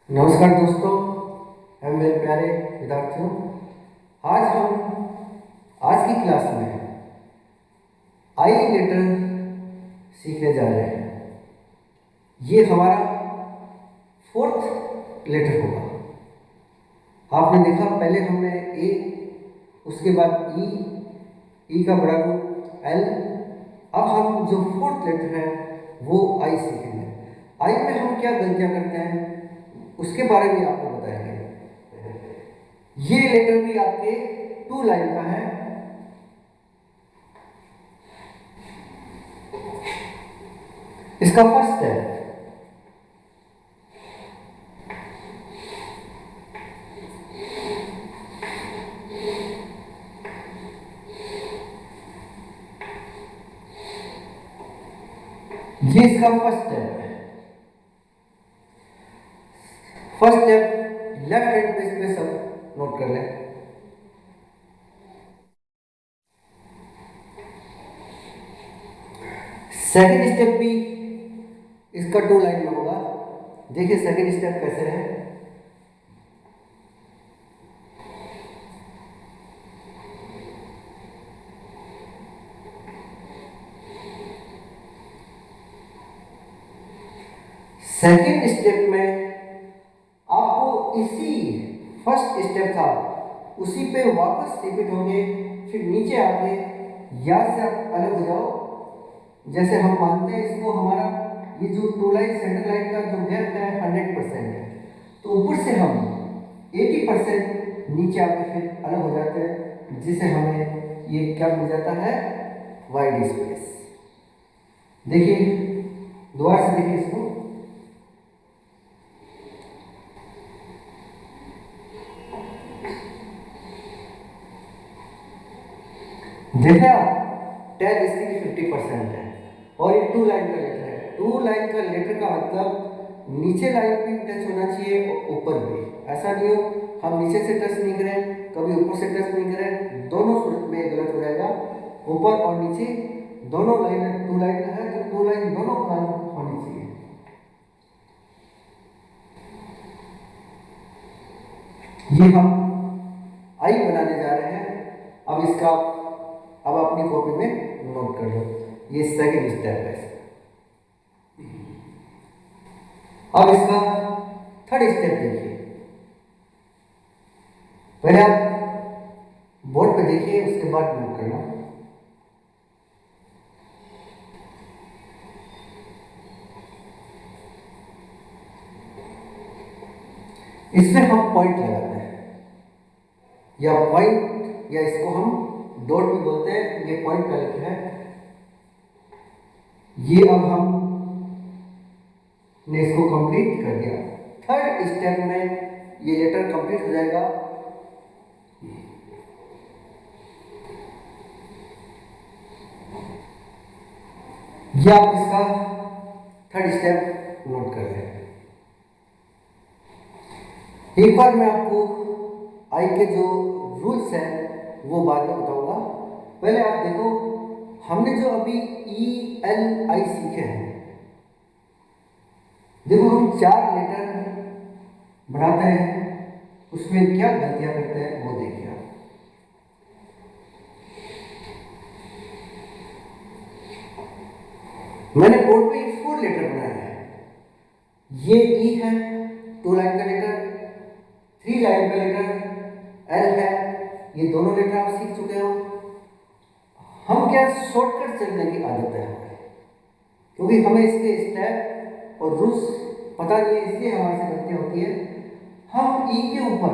नमस्कार दोस्तों, एवं मेरे प्यारे विद्यार्थियों। आज की क्लास में आई लेटर सीखने जा रहे हैं। ये हमारा फोर्थ लेटर होगा। आपने देखा पहले हमने ए, उसके बाद ई का बड़ा रूप एल। अब हम जो फोर्थ लेटर है वो आई सीखेंगे। आई में हम क्या गलतियां करते हैं उसके बारे में आपको बताएंगे। ये लेटर भी आपके 2 लाइन का है। इसका फर्स्ट है ये इसका first step left hand page पे सब नोट कर लें। सेकंड स्टेप भी इसका 2 लाइन में होगा। देखिए सेकंड स्टेप कैसे है। सेकंड स्टेप में आपको इसी फर्स्ट स्टेप था उसी पे वापस रिपीट होंगे, फिर नीचे आके या से आप अलग हो जाओ। जैसे हम मानते हैं इसको हमारा ये जो 2 लाइन सेंटर लाइन का जो गैप है 100% है, तो ऊपर से हम 80% नीचे आके फिर अलग हो जाते हैं, जिससे हमें ये क्या मिल जाता है, वाइड स्पेस। देखिए दोबारा से देखिए इसको। देखा 10 इसकी 50% है और ये 2 लाइन का लेटर है। 2 लाइन का लेटर का मतलब नीचे लाइन भी टच होना चाहिए और ऊपर भी। ऐसा नहीं हो हम नीचे से टच नहीं करें कभी ऊपर से टच नहीं करें, दोनों सूरत में गलत हो जाएगा। ऊपर और नीचे दोनों लाइन 2 लाइन है तो 2 लाइन दोनों का होनी चाहिए। ये हम आई बनाने जा रहे हैं। अब अपनी कॉपी में नोट कर लो। ये सेकंड स्टेप है। अब इसका थर्ड स्टेप देखिए। पहले आप बोर्ड पे देखिए, उसके बाद नोट करना। इसमें हम पॉइंट लगाते हैं या पॉइंट या इसको हम डॉट भी बोलते हैं। ये पॉइंट का लेटर है। ये अब हम ने इसको कंप्लीट कर दिया। थर्ड स्टेप में ये लेटर कंप्लीट हो जाएगा। ये आप इसका थर्ड स्टेप नोट कर लें। एक बार मैं आपको आई के जो रूल्स हैं वो बाद में बताऊंगा। पहले आप देखो, हमने जो अभी ई एल आई सीखे हैं, देखो हम 4 लेटर बनाते हैं, उसमें क्या गलतियां करते हैं वो देखिए आप। मैंने बोर्ड पे 4 लेटर बनाए हैं। ये ई है 2 लाइन का लेटर, 3 लाइन का लेटर एल है। ये दोनों लेटर आप सीख चुके हो। हम क्या शॉर्टकट चलने की आदत है हमें, क्योंकि हमें इसके स्टेप और रूल्स पता नहीं है, इसलिए हमारे से गलतियां होती है। हम ई के ऊपर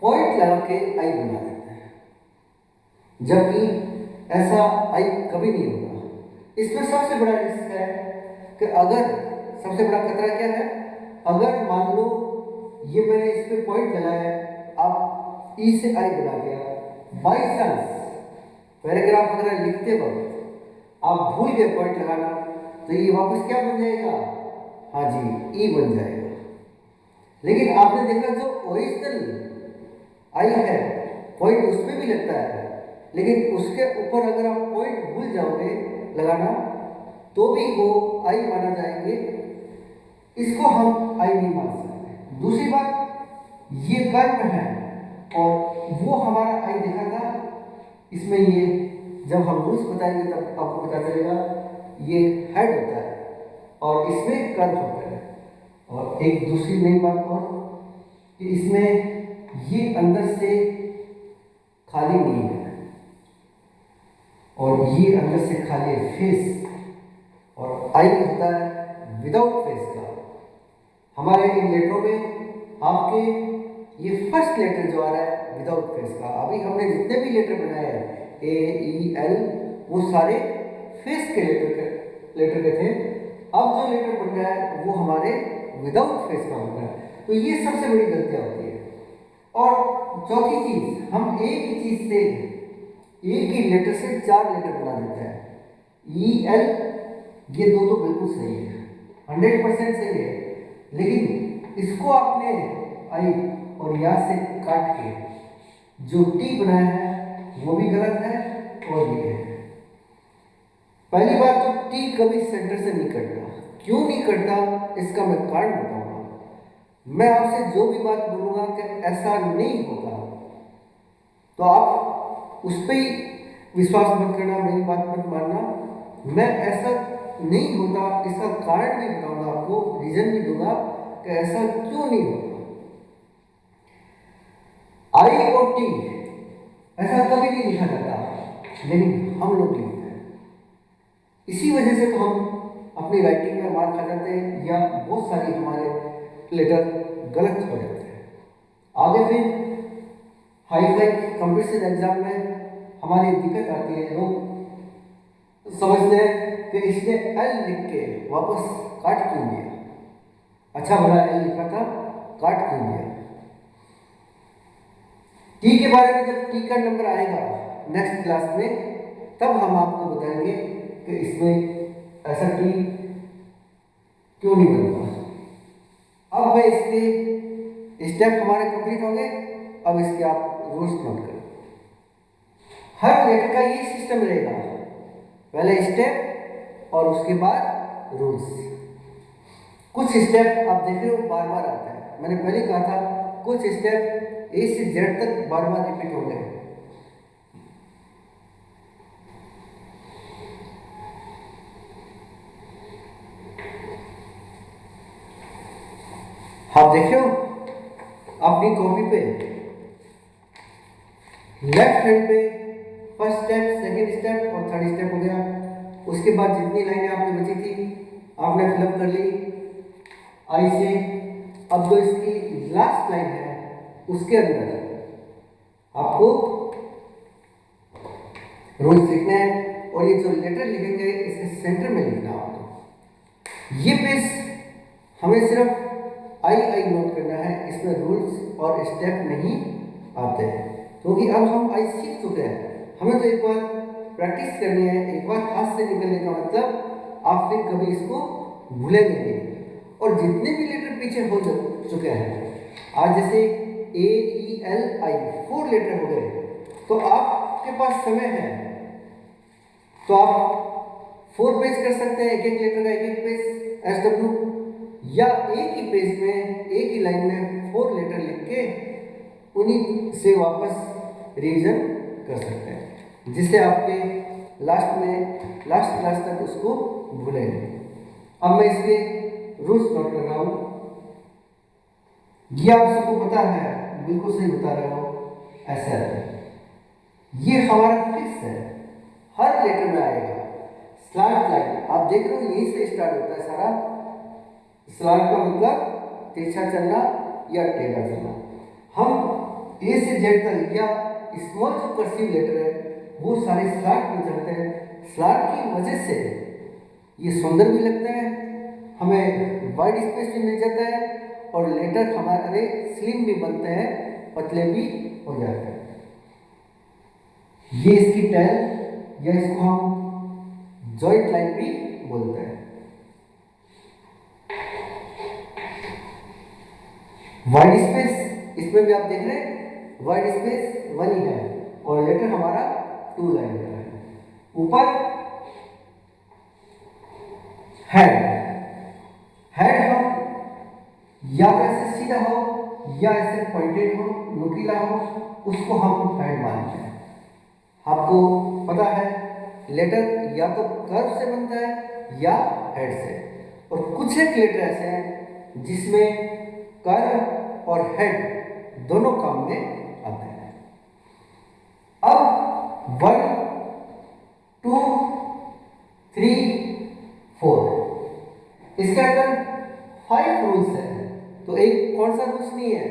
पॉइंट लगा के आई बना देते हैं, जबकि ऐसा आई कभी नहीं होगा। इसमें सबसे बड़ा रिस्क है कि अगर सबसे बड़ा खतरा क्या है, अगर मान लो ये मैंने इस पे पॉइंट लगाया है, आप ई से आई बना दिया, बाई चांस पैराग्राफ वगैरह लिखते वक्त आप भूल गए पॉइंट लगाना, तो ये वापस क्या बन जाएगा, हाँ जी ई बन जाएगा। लेकिन आपने देखा जो ओरिजिनल आई है पॉइंट उसमें भी लगता है, लेकिन उसके ऊपर अगर आप पॉइंट भूल जाओगे लगाना तो भी वो आई माना जाएंगे। इसको हम आई नहीं मान सकते। दूसरी बात, ये कर्व है और वो हमारा आई देखा था, इसमें ये जब हम रूल्स बताएंगे तब आपको पता चलेगा ये हेड होता है और इसमें कर्व होता है। और एक दूसरी नई बात और कि इसमें ये अंदर से खाली नहीं है और ये अंदर से खाली है फेस, और आई होता है विदाउट फेस का। हमारे इन लेटरों में आपके ये फर्स्ट लेटर जो आ रहा है विदाउट फेस का। अभी हमने जितने भी लेटर बनाए हैं ए ई एल वो सारे फेस के लेटर के थे। अब जो लेटर बन रहा है वो हमारे विदाउट फेस का बन रहा है। तो ये सबसे बड़ी गलतियां होती है। और चौथी चीज, हम एक ही चीज से एक ही लेटर से 4 लेटर बना देते हैं। ई एल ये दो तो बिल्कुल सही है, 100% सही है, लेकिन इसको आपने आई और यहाँ से काट के जो टी बनाया है वो भी गलत है और ये है। पहली बात तो टी कभी सेंटर से नहीं कटता। क्यों नहीं कटता इसका मैं कारण बताऊंगा। मैं आपसे जो भी बात बोलूंगा कि ऐसा नहीं होगा तो आप उस पर ही विश्वास मत करना, मेरी बात मत मानना। मैं ऐसा नहीं होता इसका कारण भी बताऊंगा आपको, रीजन भी दूंगा कि ऐसा क्यों नहीं होता। आई और टी ऐसा कभी नहीं लिखा जाता, लेकिन हम लोग लिखते हैं। इसी वजह से तो हम अपनी राइटिंग में मार खा जाते हैं या बहुत सारी हमारे लेटर गलत हो जाते हैं। आगे फिर हाई फाई कॉम्पिटिशन एग्जाम में हमारी दिक्कत आती है। लोग समझते हैं कि इसने एल लिख के वापस काट क्यों दिया। अच्छा भला एल लिखा था, काट क्यों दिया। टी के बारे में जब टी का नंबर आएगा नेक्स्ट क्लास में तब हम आपको बताएंगे कि इसमें ऐसा टी क्यों नहीं बनता। अब मैं इसके स्टेप हमारे कंप्लीट हो गए। अब इसके आप रूल्स नोट करें। हर लेटर का ये सिस्टम रहेगा, पहले स्टेप और उसके बाद रूल्स। कुछ स्टेप आप देख रहे हो बार बार आता है। मैंने पहले कहा था कुछ स्टेप ए से जेड तक बार बार रिपीट हो गए। आप देखियो अपनी कॉपी पे लेफ्ट हैंड पे फर्स्ट स्टेप, सेकंड स्टेप और थर्ड स्टेप हो गया। उसके बाद जितनी लाइनें आपने बची थी आपने फिलअप कर ली आई से। अब जो इसकी लास्ट लाइन है उसके अंदर आपको रूल्स लिखने हैं और ये जो लेटर लिखेंगे इसके सेंटर में लिखना है आपको। ये पेज हमें सिर्फ आई नोट करना है, इसमें रूल्स और स्टेप नहीं आते हैं क्योंकि अब हम आई सीख चुके हैं। हमें तो एक बार प्रैक्टिस करनी है, एक बार हाथ से निकलने का मतलब आप फिर कभी इसको भूलेंगे नहीं। और जितने भी लेटर पीछे हो चुके हैं, आज जैसे ए ई एल आई 4 लेटर हो गए, तो आपके पास समय है तो आप 4 पेज कर सकते हैं, एक एक लेटर का एक एक पेज एस डब्ल्यू, या एक ही पेज में एक ही लाइन में 4 लेटर लिख के उन्हीं से वापस रिवीजन कर सकते हैं, जिससे आपके लास्ट क्लास तक उसको भूलें। अब मैं इसके रूल्स नोट कर रहा हूँ। ये आप सबको पता है, बिल्कुल सही बता रहा हूँ। ऐसा है, ये हमारा फिक्स है, हर लेटर में आएगा। स्लैंट लाइन आप देख रहे हो यहीं से स्टार्ट होता है सारा। स्लैंट का मतलब तिरछा चलना या टेढ़ा चलना। हम ए से जेड तक या स्मॉल जो कर्सिव लेटर है वो सारे स्लैंट में चलते हैं। स्लैंट की वजह से ये सुंदर भी लगता है, हमें वाइड स्पेस भी मिल जाता है और लेटर हमारे स्लिम भी बनते हैं, पतले भी हो जाते हैं। ये इसकी टेल या इसको हम जॉइंट लाइन भी बोलते हैं। वाइड स्पेस इसमें भी आप देख रहे हैं, वाइड स्पेस 1 ही है और लेटर हमारा 2 लाइन का है। ऊपर हेड हम या तो ऐसे सीधा हो या ऐसे पॉइंटेड हो, नुकीला हो, उसको हम हेड मानते हैं। आपको पता है लेटर या तो कर्व से बनता है या हेड से, और कुछ एक लेटर ऐसे हैं जिसमें कर्व और हेड दोनों काम में आते हैं। अब 1 2 3 4 इसके अंदर 5 रूल्स है। तो एक कौन सा रूल्स नहीं है?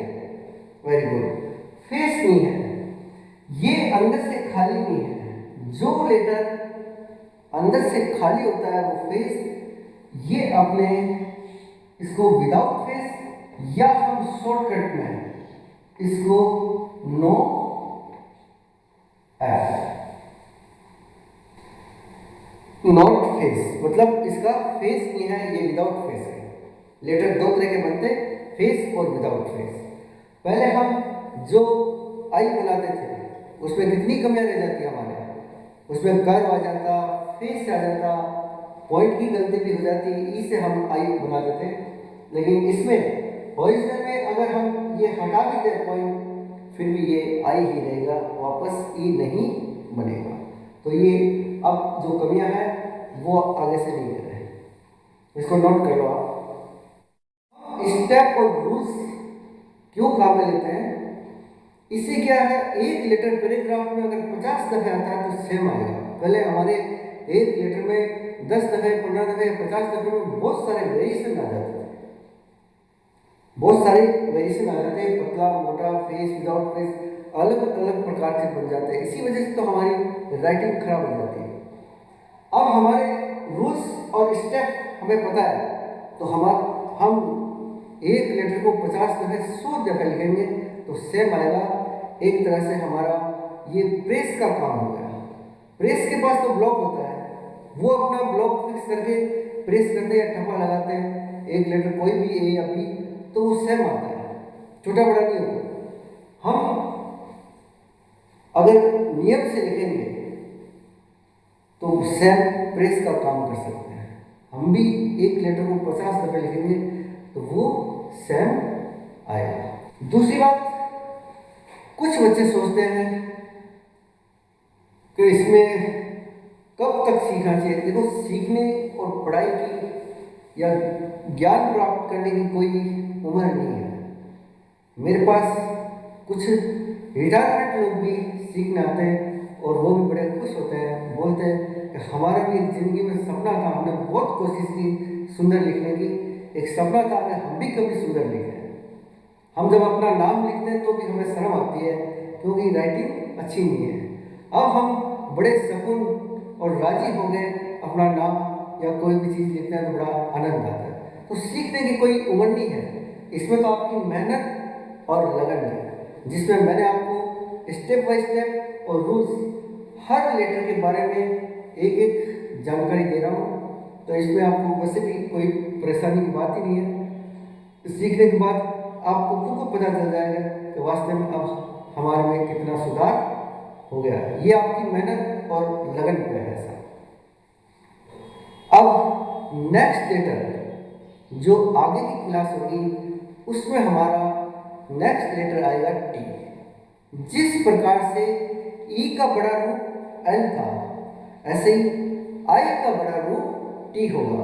वेरी गुड, फेस नहीं है। ये अंदर से खाली नहीं है। जो लेटर अंदर से खाली होता है वो फेस, ये अपने इसको विदाउट फेस या हम शॉर्टकट में इसको नो एफ, नॉट फेस, मतलब इसका फेस नहीं है, ये विदाउट फेस है। लेटर दो तरह के बनते हैं, फेस और विदाउट फेस। पहले हम जो आई बनाते थे उसमें कितनी कमियां रह जाती हमारे, उसमें कर्व आ जाता, फेस आ जाता, पॉइंट की गलती भी हो जाती, ई से हम आई बना देते। लेकिन इसमें ओरिजिनल में अगर हम ये हटा भी दें पॉइंट, फिर भी ये आई ही रहेगा, वापस ई नहीं बनेगा। तो ये अब जो कमियां हैं वो आगे से नहीं कर रहे हैं, इसको नोट कर लो आप। स्टेप और रूल्स क्यों काम में लेते हैं? इससे क्या है, एक लेटर पैराग्राफ में अगर 50 दफे आता है तो सेम आएगा। पहले हमारे एक लेटर में 10 दफे, 15 दफे, 50 दफे में बहुत सारे वेरिएशन आ जाते थे, बहुत सारे वेरिएशन आ जाते हैं, पतला, मोटा, फेस, विदाउट फेस, अलग अलग प्रकार से बन जाते हैं। इसी वजह से तो हमारी राइटिंग खराब हो जाती है। अब हमारे रूल्स और स्टेप हमें पता है, तो हम एक लेटर को 50 दफे, 100 दफे लिखेंगे तो सेम आएगा। एक तरह से हमारा ये प्रेस का काम हो गया। प्रेस के पास तो ब्लॉक होता है, वो अपना ब्लॉक फिक्स करके प्रेस करते हैं या ठप्पा लगाते हैं, एक लेटर कोई भी ए या बी, तो वो सेम आता है, छोटा बड़ा नहीं होता। हम अगर नियम से लिखेंगे तो सेम प्रेस का काम कर सकते हैं। हम भी एक लेटर को 50 दफे लिखेंगे तो वो सेम आएगा। दूसरी बात, कुछ बच्चे सोचते हैं कि इसमें कब तक सीखना चाहिए। देखो, सीखने और पढ़ाई की या ज्ञान प्राप्त करने की कोई उम्र नहीं है। मेरे पास कुछ रिटायरमेंट लोग भी सीखने आते हैं और वो भी बड़े खुश होते हैं, बोलते हैं कि हमारा भी ज़िंदगी में सपना था, हमने बहुत कोशिश की सुंदर लिखने की, एक सपना था कि हम भी कभी सुंदर लिखें। हम जब अपना नाम लिखते हैं तो भी हमें शर्म आती है क्योंकि राइटिंग अच्छी नहीं है। अब हम बड़े सुकून और राजी हो गए, अपना नाम या कोई भी चीज़ लिखते हैं तो बड़ा आनंद आता है। तो सीखने की कोई उम्र नहीं है, इसमें तो आपकी मेहनत और लगन है, जिसमें मैंने आपको स्टेप बाय स्टेप और रूल्स हर लेटर के बारे में एक एक जानकारी दे रहा हूँ। तो इसमें आपको वैसे भी कोई परेशानी की बात ही नहीं है। सीखने के बाद आपको खुद को पता चल जाएगा कि वास्तव में अब हमारे में कितना सुधार हो गया है। ये आपकी मेहनत और लगन पे है सर। अब नेक्स्ट लेटर जो आगे की क्लास होगी उसमें हमारा नेक्स्ट लेटर आएगा टी। जिस प्रकार से ई का बड़ा रूप एल था, ऐसे ही आई का बड़ा रूप टी होगा।